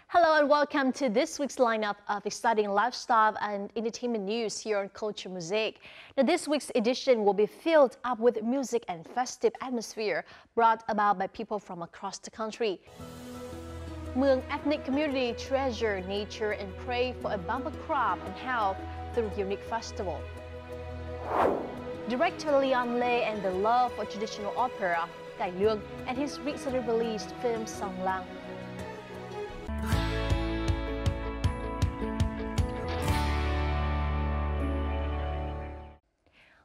Hello and welcome to this week's lineup of exciting lifestyle and entertainment news here on Culture Mosaic. Now, this week's edition will be filled up with music and festive atmosphere brought about by people from across the country. Mường ethnic community treasure nature and pray for a bumper crop and health through unique festival. Director Leon Lê and the love for traditional opera, Cải Lương, and his recently released film Song Lang.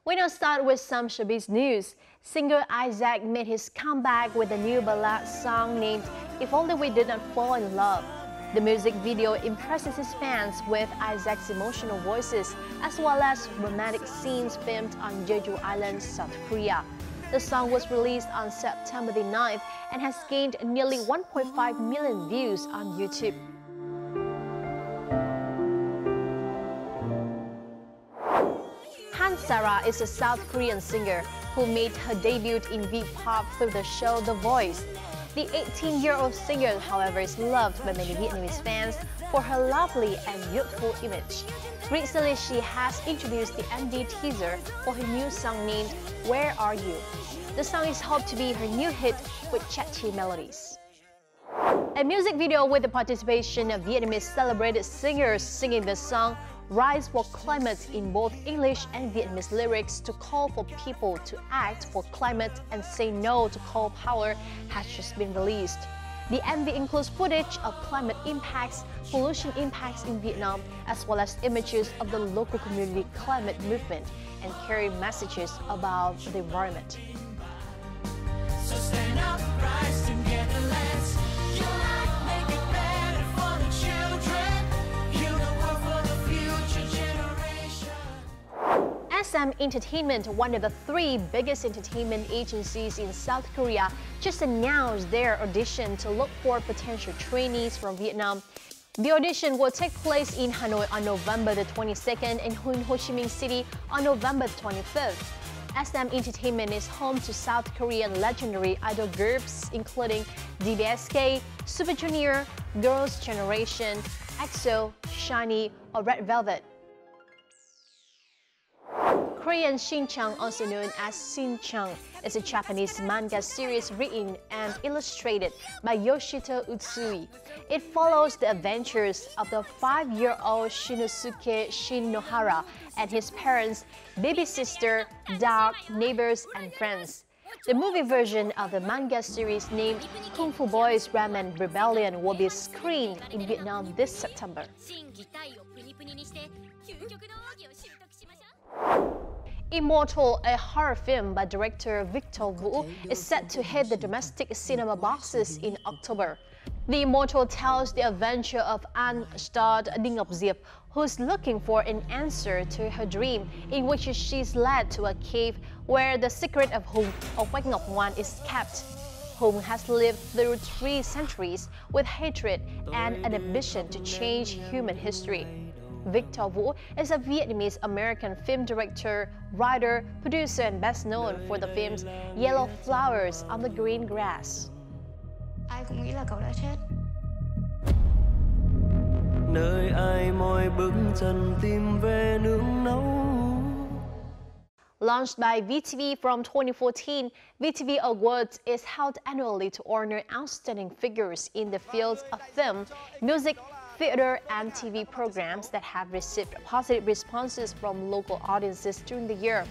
We now start with some showbiz news. Singer Isaac made his comeback with a new ballad song named If Only We Did Not Fall in Love. The music video impresses his fans with Isaac's emotional voices as well as romantic scenes filmed on Jeju Island, South Korea. The song was released on September the 9th and has gained nearly 1.5 million views on YouTube. Sarah is a South Korean singer who made her debut in V-pop through the show The Voice. The 18-year-old singer, however, is loved by many Vietnamese fans for her lovely and youthful image. Recently, she has introduced the MD teaser for her new song named Where Are You? The song is hoped to be her new hit with catchy melodies. A music video with the participation of Vietnamese celebrated singers singing the song Rise for Climate in both English and Vietnamese lyrics to call for people to act for climate and say no to coal power has just been released. The MV includes footage of climate impacts, pollution impacts in Vietnam, as well as images of the local community climate movement and carry messages about the environment. So stand up, rise together, let's unite, make it better for the children. SM Entertainment, one of the three biggest entertainment agencies in South Korea, just announced their audition to look for potential trainees from Vietnam. The audition will take place in Hanoi on November the 22nd and in Ho Chi Minh City on November the 25th. SM Entertainment is home to South Korean legendary idol groups including DBSK, Super Junior, Girls' Generation, EXO, SHINee, or Red Velvet. Korean Shin-chan, also known as Shin-chan, is a Japanese manga series written and illustrated by Yoshito Utsui. It follows the adventures of the 5-year-old Shinosuke Shinohara and his parents, baby sister, dog, neighbors, and friends. The movie version of the manga series named Kung Fu Boys Ramen Rebellion will be screened in Vietnam this September. Immortal, a horror film by director Victor Vũ, is set to hit the domestic cinema boxes in October. The Immortal tells the adventure of An, starred Đinh Ngọc Diệp, who's looking for an answer to her dream, in which she's led to a cave where the secret of Hùng, or Quách Ngọc Ngoan, is kept. Hùng has lived through 3 centuries with hatred and an ambition to change human history. Victor Vũ is a Vietnamese-American film director, writer, producer, and best known for the films Yellow Flowers on the Green Grass. Ai cũng nghĩ là cậu đã chết. Nơi ai mỏi bước chân tìm về nương náu. Launched by VTV from 2014, VTV Awards is held annually to honor outstanding figures in the fields of film, music, theater, and TV programs that have received positive responses from local audiences during the year.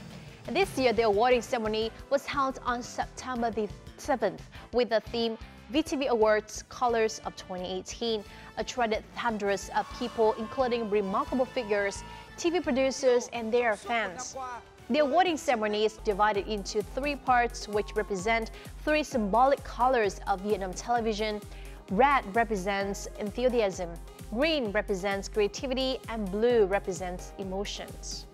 This year, the awarding ceremony was held on September the 7th with the theme VTV Awards Colors of 2018, attracted hundreds of people, including remarkable figures, TV producers, and their fans. The awarding ceremony is divided into 3 parts, which represent 3 symbolic colors of Vietnam television. Red represents enthusiasm, green represents creativity, and blue represents emotions.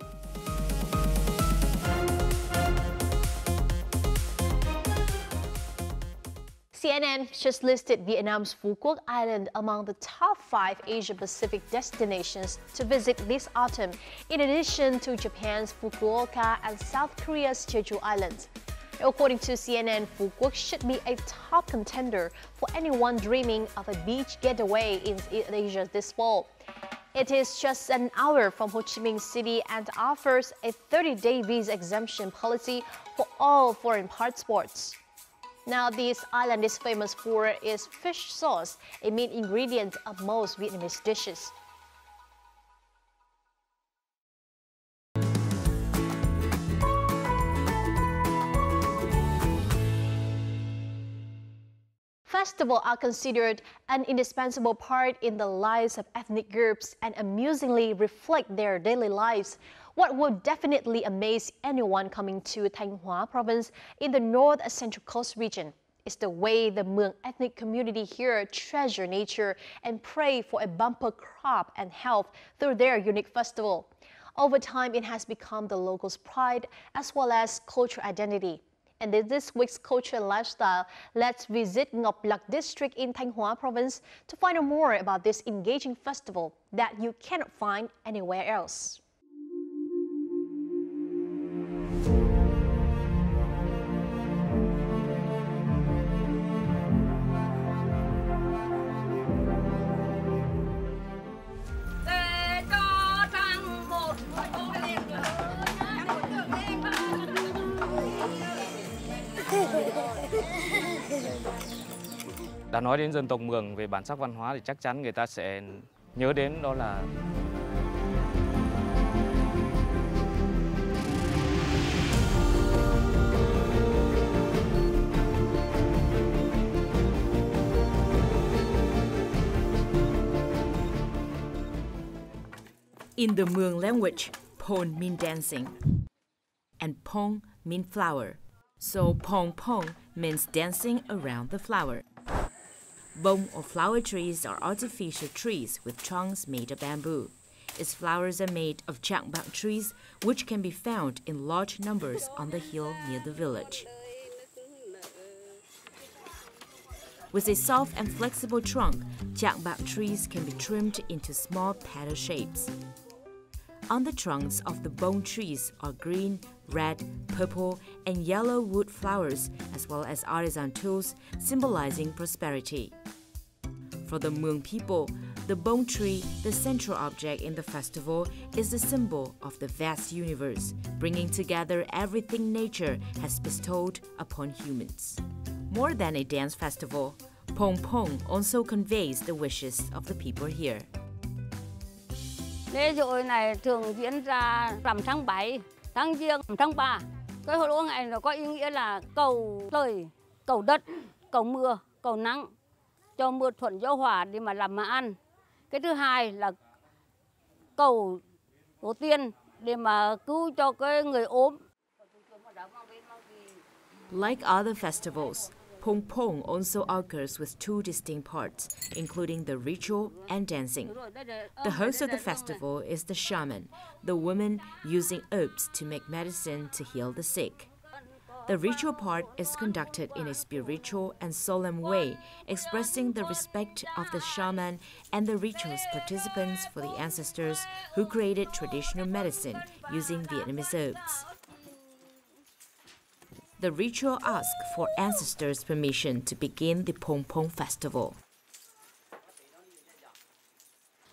CNN just listed Vietnam's Phu Quoc Island among the top 5 Asia-Pacific destinations to visit this autumn, in addition to Japan's Fukuoka and South Korea's Jeju Islands. According to CNN, Phú Quốc should be a top contender for anyone dreaming of a beach getaway in Asia this fall. It is just an hour from Ho Chi Minh City and offers a 30-day visa exemption policy for all foreign passports. Now, this island is famous for its fish sauce, a main ingredient of most Vietnamese dishes. Festivals are considered an indispensable part in the lives of ethnic groups and amusingly reflect their daily lives. What would definitely amaze anyone coming to Thanh Hóa province in the North Central Coast region is the way the Mường ethnic community here treasure nature and pray for a bumper crop and health through their unique festival. Over time, it has become the locals' pride as well as cultural identity. And in this week's Culture and Lifestyle, let's visit Ngọc Lặc district in Thanh Hóa province to find out more about this engaging festival that you cannot find anywhere else. Đã nói đến dân tộc Mường về bản sắc văn hóa thì chắc chắn người ta sẽ nhớ đến đó là In the Mường language, pon means dancing and pong means flower. So pong pong means dancing around the flower. Bông or flower trees are artificial trees with trunks made of bamboo. Its flowers are made of chang bạc trees, which can be found in large numbers on the hill near the village. With a soft and flexible trunk, chang bạc trees can be trimmed into small paddle shapes. On the trunks of the bông trees are green, red, purple, and yellow wood flowers, as well as artisan tools symbolizing prosperity. For the Mường people, the bông tree, the central object in the festival, is the symbol of the vast universe, bringing together everything nature has bestowed upon humans. More than a dance festival, Pong Pong also conveys the wishes of the people here. Lễ hội này thường diễn ra rằm tháng 7, tháng Giêng, tháng 3. Cái hội lễ này nó có ý nghĩa là cầu trời, cầu đất, cầu mưa, cầu nắng, cho mưa thuận gió hòa để mà làm mà ăn. Cái thứ hai là cầu tổ tiên để mà cứu cho cái người ốm. Like other festivals, Pong Pong also occurs with two distinct parts, including the ritual and dancing. The host of the festival is the shaman, the woman using herbs to make medicine to heal the sick. The ritual part is conducted in a spiritual and solemn way, expressing the respect of the shaman and the ritual's participants for the ancestors who created traditional medicine using Vietnamese herbs. The ritual asks for ancestors' permission to begin the Pong Pong festival.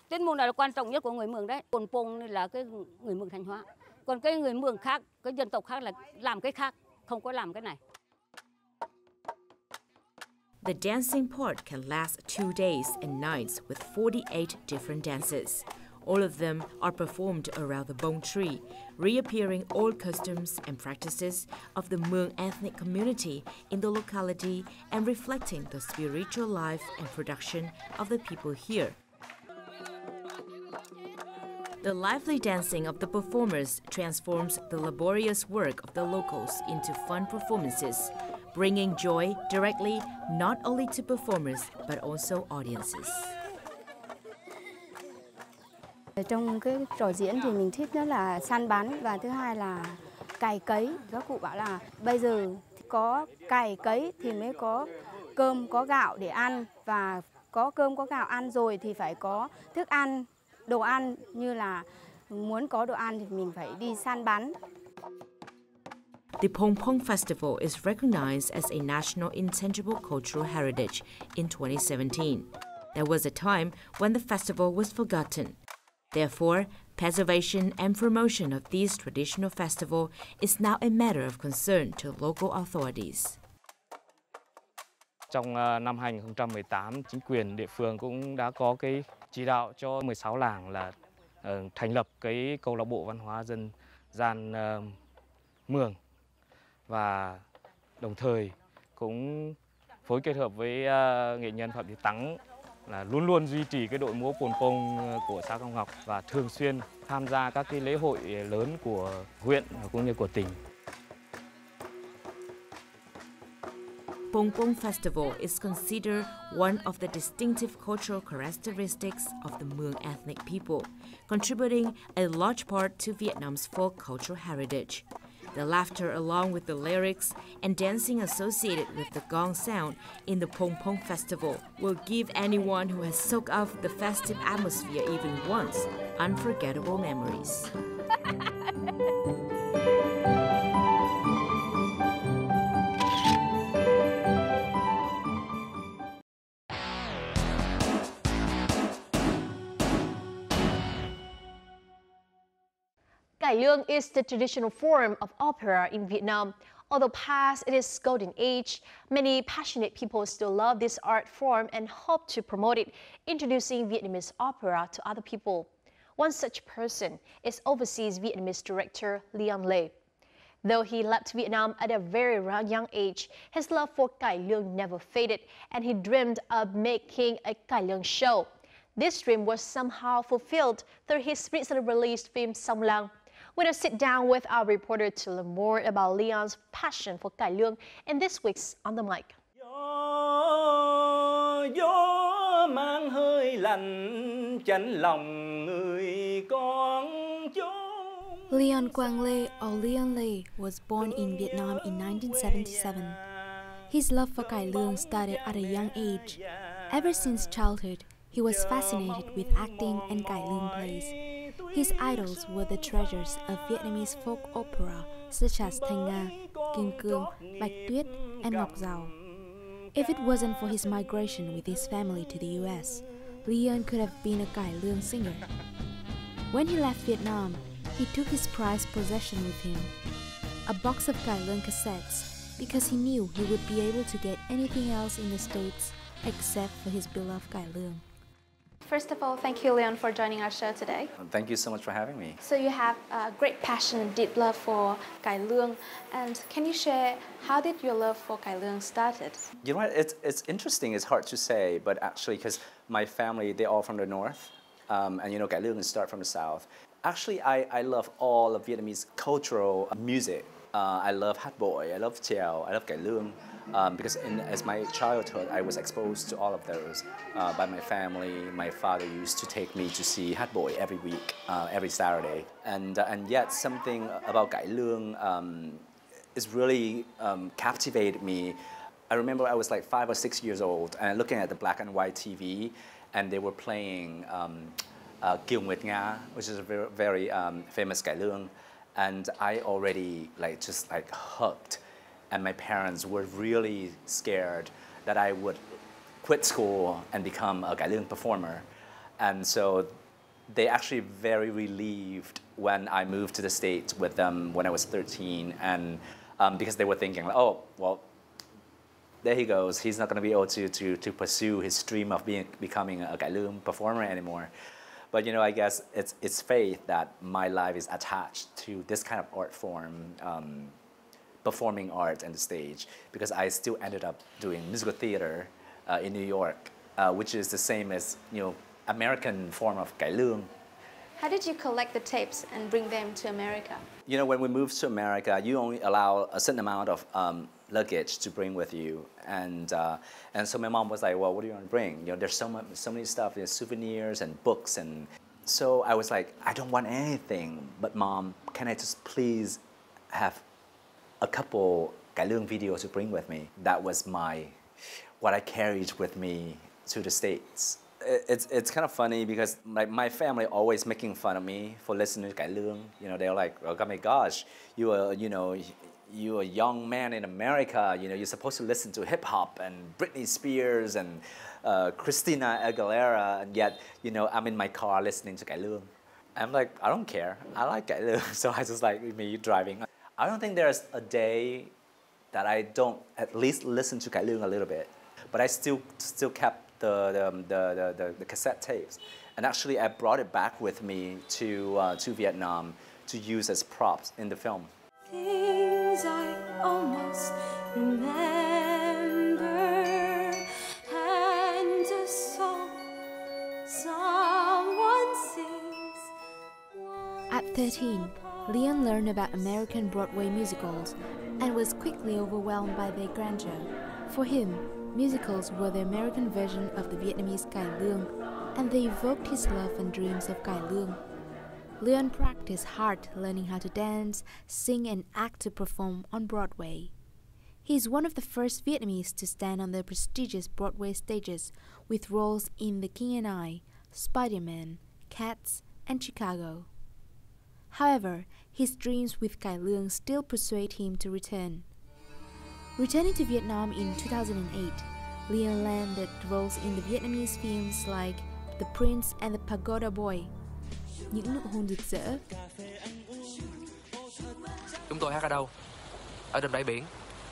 Tiết mục này là quan trọng nhất của người Mường đấy. Pong Pong là cái người Mường Thanh Hóa. Còn cái người Mường khác, cái dân tộc khác là làm cái khác, không có làm cái này. The dancing part can last 2 days and nights with 48 different dances. All of them are performed around the bông tree, reappearing old customs and practices of the Mường ethnic community in the locality and reflecting the spiritual life and production of the people here. The lively dancing of the performers transforms the laborious work of the locals into fun performances, bringing joy directly not only to performers but also audiences. Trong cái trò diễn thì mình thích đó là săn bắn và thứ hai là cày cấy. Các cụ bảo là bây giờ có cày cấy thì mới có cơm có gạo để ăn, và có cơm có gạo ăn rồi thì phải có thức ăn, đồ ăn, như là muốn có đồ ăn thì mình phải đi săn bắn. The Pong Pong Festival is recognized as a National Intangible Cultural Heritage in 2017. There was a time when the festival was forgotten. Therefore, preservation and promotion of this traditional festival is now a matter of concern to local authorities. Trong năm 2018, chính quyền địa phương cũng đã có cái chỉ đạo cho 16 làng là thành lập cái câu lạc bộ văn hóa dân gian Mường, và đồng thời cũng phối kết hợp với nghệ nhân Phạm Thị Tắng là luôn luôn duy trì cái đội múa Pồn Pông của xã Công Ngọc và thường xuyên tham gia các cái lễ hội lớn của huyện cũng như của tỉnh. Pong Pong Festival is considered one of the distinctive cultural characteristics of the Mường ethnic people, contributing a large part to Vietnam's folk cultural heritage. The laughter along with the lyrics and dancing associated with the gong sound in the Pong Pong Festival will give anyone who has soaked up the festive atmosphere even once unforgettable memories. Cải lương is the traditional form of opera in Vietnam. Although past its golden age, many passionate people still love this art form and hope to promote it, introducing Vietnamese opera to other people. One such person is overseas Vietnamese director Leon Lê. Though he left Vietnam at a very young age, his love for cải lương never faded, and he dreamed of making a cải lương show. This dream was somehow fulfilled through his recently released film Song Lang. We're going to sit down with our reporter to learn more about Leon's passion for cải lương in this week's On the Mic. Gió mang hơi lạnh chạnh lòng người con chốn. Leon Quang Lê, or Leon Lê, was born in Vietnam in 1977. His love for cải lương started at a young age. Ever since childhood, he was fascinated with acting and cải lương plays. His idols were the treasures of Vietnamese folk opera such as Thanh Nga, Kim Cương, Bạch Tuyết, and Ngọc Giàu. If it wasn't for his migration with his family to the US, Leon could have been a cải lương singer. When he left Vietnam, he took his prized possession with him, a box of cải lương cassettes, because he knew he would be able to get anything else in the States except for his beloved cải lương. First of all, thank you, Leon, for joining our show today. Thank you so much for having me. So you have a great passion and deep love for cải lương, and can you share how did your love for cải lương started? You know what? It's interesting. It's hard to say, but actually, because my family, they're all from the north, and you know, cải lương start from the south. Actually, I love all of Vietnamese cultural music. I love hát bội, I love chèo, I love cải lương. Because as my childhood, I was exposed to all of those by my family. My father used to take me to see hát bội every week, every Saturday. And yet something about cải lương is really captivated me. I remember I was like 5 or 6 years old and looking at the black and white TV, and they were playing Kiều Nguyệt Nga, which is a very, very famous cải lương. And I already just hooked. And my parents were really scared that I would quit school and become a cải lương performer. And so they actually very relieved when I moved to the States with them when I was 13. And because they were thinking, oh, well, there he goes. He's not going to be able to pursue his dream of becoming a cải lương performer anymore. But you know, I guess it's fate that my life is attached to this kind of art form. Performing art and the stage, because I still ended up doing musical theater in New York, which is the same as, you know, American form of cải lương. How did you collect the tapes and bring them to America? You know, when we moved to America, you only allow a certain amount of luggage to bring with you, and so my mom was like, well, what do you want to bring? You know, there's so many stuff, there's souvenirs and books, and so I was like, I don't want anything, but Mom, can I just please have a couple cải lương videos to bring with me? That was what I carried with me to the States. It's kind of funny because my family always making fun of me for listening to cải lương. You know, they're like, oh my gosh, you you're a young man in America, you know, you're supposed to listen to hip hop and Britney Spears and Christina Aguilera, and yet, you know, I'm in my car listening to Cải Lương. I'm like, I don't care. I like Cải Lương, so I just like me driving. I don't think there's a day that I don't at least listen to Cải Lương a little bit, but I still kept the cassette tapes, and actually I brought it back with me to Vietnam to use as props in the film. Things I almost remember, and a song someone sings. At 13, Leon learned about American Broadway musicals and was quickly overwhelmed by their grandeur. For him, musicals were the American version of the Vietnamese Cải Lương, and they evoked his love and dreams of Cải Lương. Leon practiced hard learning how to dance, sing and act to perform on Broadway. He is one of the first Vietnamese to stand on the prestigious Broadway stages with roles in The King and I, Spider-Man, Cats and Chicago. However, his dreams with Cải Lương still persuade him to return. Returning to Vietnam in 2008, Leon landed roles in the Vietnamese films like The Prince and the Pagoda Boy. Những nụ hôn rực rỡ. Chúng tôi hát ở đâu? Ở trên bãi biển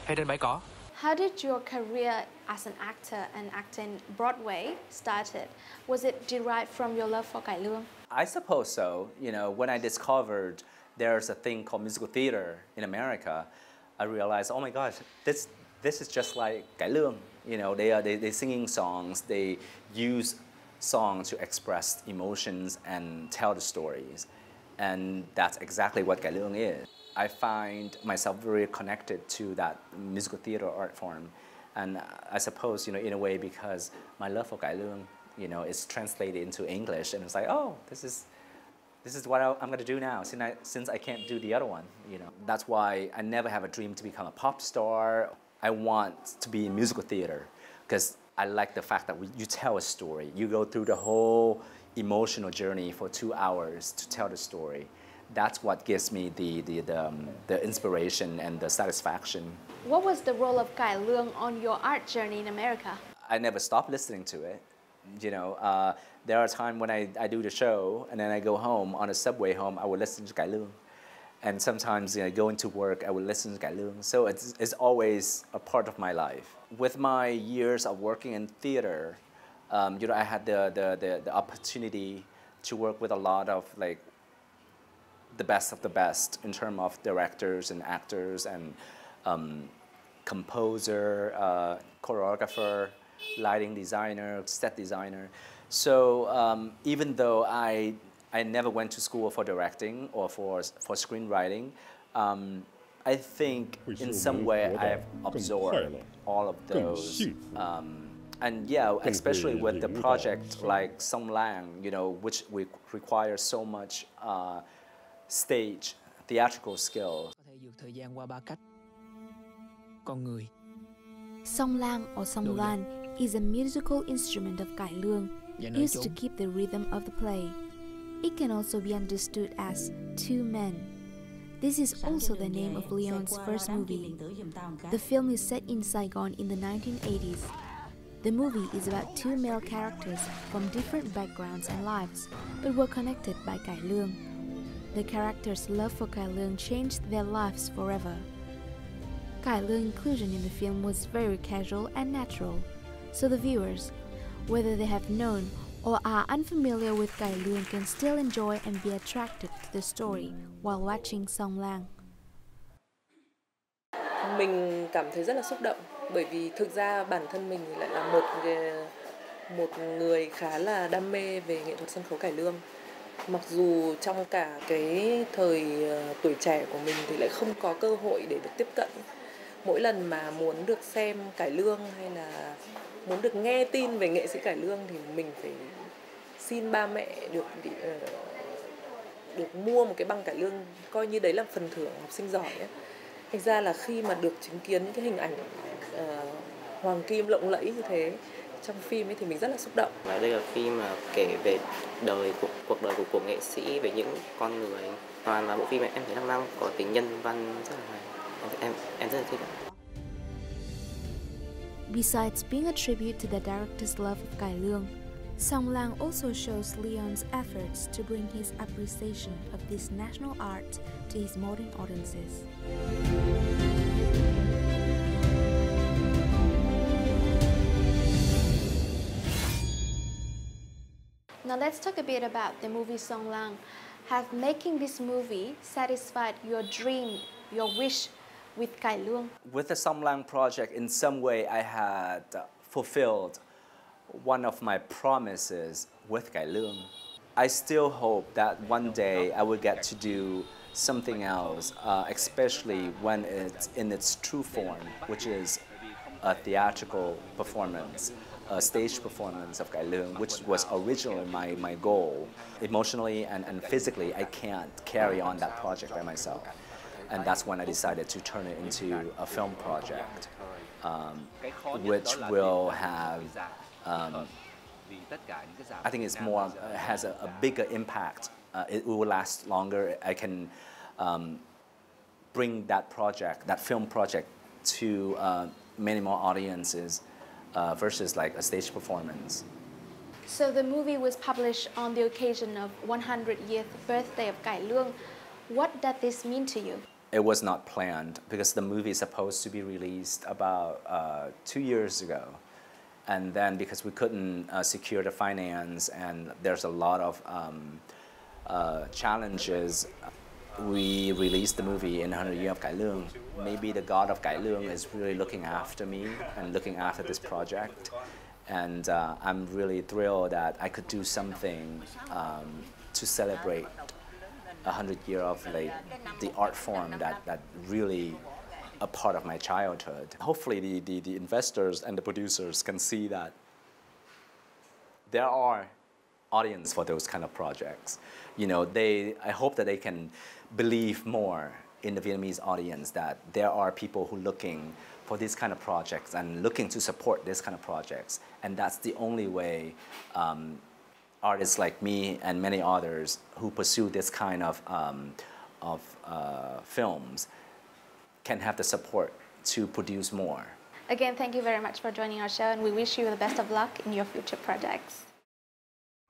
hay trên bãi cỏ? How did your career as an actor and acting Broadway started? Was it derived from your love for Cải Lương? I suppose so. You know, when I discovered there's a thing called musical theater in America, I realized, oh my gosh, this is just like Cải Lương. You know, they singing songs, they use songs to express emotions and tell the stories, and that's exactly what Cải Lương is. I find myself very connected to that musical theater art form, and I suppose, you know, in a way, because my love for Cải Lương, you know, is translated into English, and it's like, oh, this is what I'm going to do now, since I can't do the other one, you know. That's why I never have a dream to become a pop star. I want to be in musical theater, because I like the fact that you tell a story. You go through the whole emotional journey for 2 hours to tell the story. That's what gives me the inspiration and the satisfaction. What was the role of Cải Lương on your art journey in America? I never stopped listening to it. You know, there are times when I do the show and then I go home, on the subway home, I would listen to Cải Lương. And sometimes, you know, going to work, I would listen to Cải Lương. So it's always a part of my life. With my years of working in theater, you know, I had the opportunity to work with a lot of like the best of the best in terms of directors and actors and composer, choreographer, lighting designer, set designer. So even though I never went to school for directing or for screenwriting, I think in some way I've absorbed all of those. And yeah, especially with the project like Song Lang, you know, which requires so much stage, theatrical skill. Song Lang or Song Lan is a musical instrument of Cải Lương used to keep the rhythm of the play. It can also be understood as two men. This is also the name of Leon's first movie. The film is set in Saigon in the 1980s. The movie is about two male characters from different backgrounds and lives, but were connected by Cải Lương. The characters' love for Cải Lương changed their lives forever. Cải Lương inclusion in the film was very casual and natural, so the viewers, whether they have known or are unfamiliar with Cải Lương, can still enjoy and be attracted to the story while watching Song Lang. Mình cảm thấy rất là xúc động bởi vì thực ra bản thân mình lại là một người khá là đam mê về nghệ thuật sân khấu cải lương. Mặc dù trong cả cái thời tuổi trẻ của mình thì lại không có cơ hội để được tiếp cận. Mỗi lần mà muốn được xem cải lương hay là muốn được nghe tin về nghệ sĩ cải lương thì mình phải xin ba mẹ được mua một cái băng cải lương, coi như đấy là phần thưởng học sinh giỏi ấy. Thành ra là khi mà được chứng kiến những cái hình ảnh hoàng kim lộng lẫy như thế trong phim ấy thì mình rất là xúc động. Và đây là phim mà kể về cuộc đời của nghệ sĩ, về những con người. Toàn là bộ phim này em thấy năng có tính nhân văn rất là hay. em rất là thích ạ. Besides being a tribute to the director's love of cải lương, Song Lang also shows Leon's efforts to bring his appreciation of this national art to his modern audiences. Now let's talk a bit about the movie Song Lang. Have making this movie satisfied your dream, your wish with cải lương? With the Song Lang project, in some way I had fulfilled one of my promises with cải lương. I still hope that one day I will get to do something else, especially when it's in its true form, which is a theatrical performance, a stage performance of cải lương, which was originally my goal. Emotionally and physically, I can't carry on that project by myself. And that's when I decided to turn it into a film project, which will have, I think it's more, has a bigger impact. It will last longer. I can bring that project, that film project, to many more audiences versus like a stage performance. So the movie was published on the occasion of 100th birthday of cải lương. What does this mean to you? It was not planned because the movie is supposed to be released about 2 years ago. And then because we couldn't secure the finance and there's a lot of challenges, we released the movie in 100 Years of cải lương. Maybe the God of cải lương is really looking after me and looking after this project. And I'm really thrilled that I could do something to celebrate 100 years of like, the art form that really a part of my childhood. Hopefully the investors and the producers can see that there are audience for those kind of projects. You know, I hope that they can believe more in the Vietnamese audience that there are people who are looking for these kind of projects and looking to support this kind of projects. And that's the only way artists like me and many others who pursue this kind of films can have the support to produce more. Again, thank you very much for joining our show, and we wish you the best of luck in your future projects.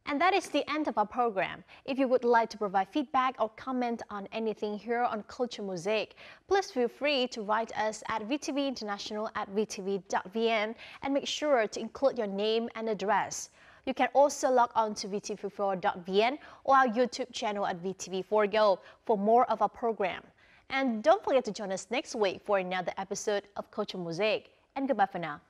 And that is the end of our program. If you would like to provide feedback or comment on anything here on Culture Mosaic, please feel free to write us at vtvinternational@vtv.vn and make sure to include your name and address. You can also log on to vtv4.vn or our YouTube channel at VTV4Go for more of our program. And don't forget to join us next week for another episode of Culture Mosaic. And goodbye for now.